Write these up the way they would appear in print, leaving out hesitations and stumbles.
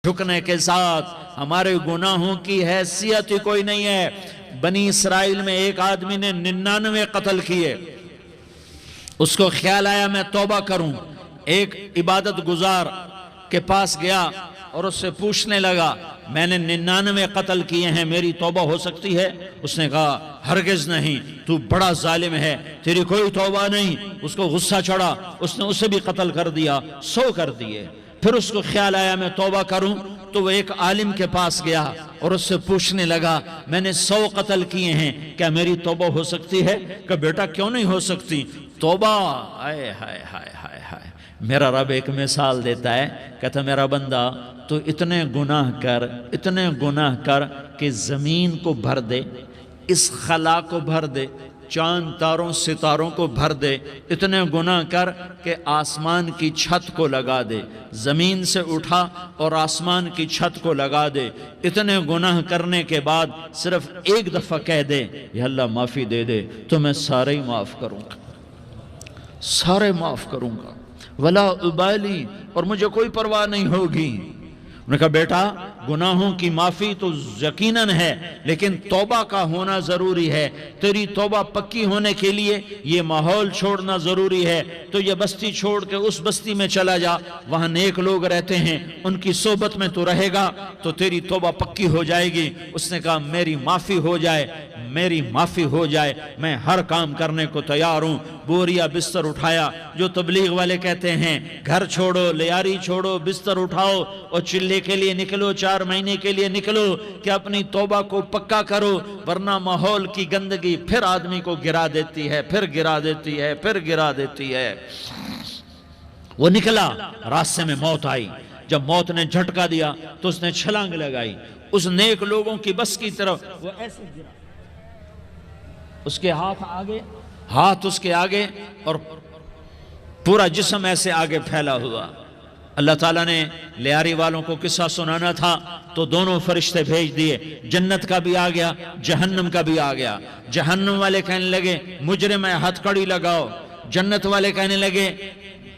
جھکنے کے ساتھ ہمارے گناہوں کی حیثیت ہی کوئی نہیں ہے۔ بنی اسرائیل میں ایک آدمی نے 99 قتل کیے، اس کو خیال آیا میں توبہ کروں، ایک عبادت گزار کے پاس گیا اور اس سے پوچھنے لگا میں نے 99 قتل کیے ہیں، میری توبہ ہو سکتی ہے؟ اس نے کہا ہرگز نہیں، تو بڑا ظالم ہے، تیری کوئی توبہ نہیں۔ اس کو غصہ چڑھا، اس نے اسے بھی قتل کر دیا، 100 کر دیے۔ پھر اس کو خیال آیا میں توبہ کروں، تو وہ ایک عالم کے پاس گیا اور اس سے پوچھنے لگا میں نے 100 قتل کیے ہیں، کیا میری توبہ ہو سکتی ہے؟ کہ بیٹا کیوں نہیں ہو سکتی توبہ؟ ہائے ہائے ہائے ہائے ہائے۔ میرا رب ایک مثال دیتا ہے، کہتا میرا بندہ تو اتنے گناہ کر کہ زمین کو بھر دے، اس خلا کو بھر دے، چاند تاروں ستاروں کو بھر دے، اتنے گناہ کر کہ آسمان کی چھت کو لگا دے، زمین سے اٹھا اور آسمان کی چھت کو لگا دے، اتنے گناہ کرنے کے بعد صرف ایک دفعہ کہہ دے یا اللہ معافی دے دے تو میں سارے ہی معاف کروں گا، سارے معاف کروں گا، ولا ابالی، اور مجھے کوئی پرواہ نہیں ہوگی۔ انہوں نے کہا بیٹا گناہوں کی معافی تو یقیناً ہے، لیکن توبہ کا ہونا ضروری ہے، تیری توبہ پکی ہونے کے لیے یہ ماحول چھوڑنا ضروری ہے، تو یہ بستی چھوڑ کے اس بستی میں چلا جا، وہاں نیک لوگ رہتے ہیں، ان کی صحبت میں تو رہے گا تو تیری توبہ پکی ہو جائے گی۔ اس نے کہا میری معافی ہو جائے، میری معافی ہو جائے، میں ہر کام کرنے کو تیار ہوں۔ بوریا بستر اٹھایا، جو تبلیغ والے کہتے ہیں گھر چھوڑو، لیاری چھوڑو، بستر اٹھاؤ اور چلے کے لیے نکلو، 4 مہینے کے لیے نکلو کہ اپنی توبہ کو پکا کرو، ورنہ ماحول کی گندگی پھر آدمی کو گرا دیتی ہے، پھر گرا دیتی ہے، پھر گرا دیتی ہے۔ وہ نکلا، راستے میں موت آئی، جب موت نے جھٹکا دیا تو اس نے چھلانگ لگائی اس نیک لوگوں کی بس کی طرف، وہ ایسے گرا، اس کے ہاتھ اس کے آگے اور پورا جسم ایسے آگے پھیلا ہوا۔ اللہ تعالیٰ نے لیاری والوں کو قصہ سنانا تھا تو دونوں فرشتے بھیج دیے، جنت کا بھی آ گیا، جہنم کا بھی آ گیا۔ جہنم والے کہنے لگے مجرم ہے ہتھ کڑی لگاؤ، جنت والے کہنے لگے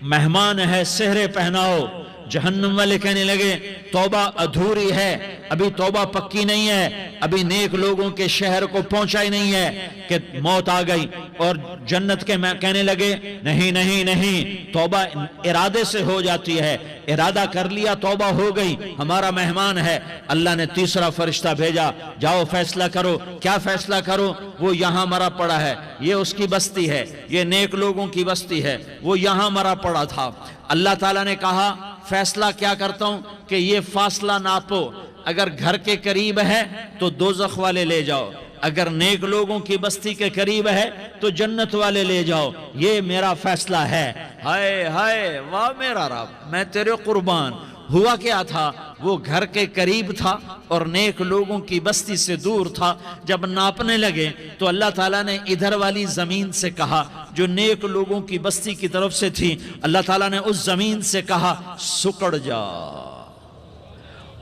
مہمان ہے سہرے پہناؤ۔ جہنم والے کہنے لگے توبہ ادھوری ہے، ابھی توبہ پکی نہیں ہے، ابھی نیک لوگوں کے شہر کو پہنچا ہی نہیں ہے کہ موت آ گئی۔ اور جنت کے کہنے لگے نہیں نہیں نہیں، توبہ ارادے سے ہو جاتی ہے، ارادہ کر لیا توبہ ہو گئی، ہمارا مہمان ہے۔ اللہ نے تیسرا فرشتہ بھیجا، جاؤ فیصلہ کرو۔ کیا فیصلہ کرو؟ وہ یہاں مرا پڑا ہے، یہ اس کی بستی ہے، یہ نیک لوگوں کی بستی ہے، وہ یہاں مرا پڑا تھا۔ اللہ تعالیٰ نے کہا فیصلہ کیا کرتا ہوں کہ یہ فاصلہ ناپو، اگر گھر کے قریب ہے تو دوزخ والے لے جاؤ، اگر نیک لوگوں کی بستی کے قریب ہے تو جنت والے لے جاؤ، یہ میرا فیصلہ ہے۔ ہائے ہائے واہ میرا رب، میں تیرے قربان۔ ہوا کیا تھا؟ وہ گھر کے قریب تھا اور نیک لوگوں کی بستی سے دور تھا۔ جب ناپنے لگے تو اللہ تعالیٰ نے ادھر والی زمین سے کہا جو نیک لوگوں کی بستی کی طرف سے تھی، اللہ تعالیٰ نے اس زمین سے کہا سکڑ جا،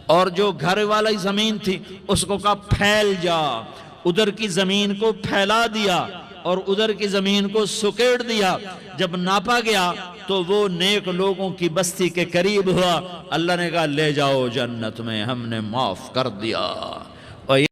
اور جو گھر والی زمین تھی اس کو کہا پھیل جا۔ ادھر کی زمین کو پھیلا دیا اور ادھر کی زمین کو سکیڑ دیا۔ جب ناپا گیا تو وہ نیک لوگوں کی بستی کے قریب ہوا۔ اللہ نے کہا لے جاؤ جنت میں، ہم نے معاف کر دیا۔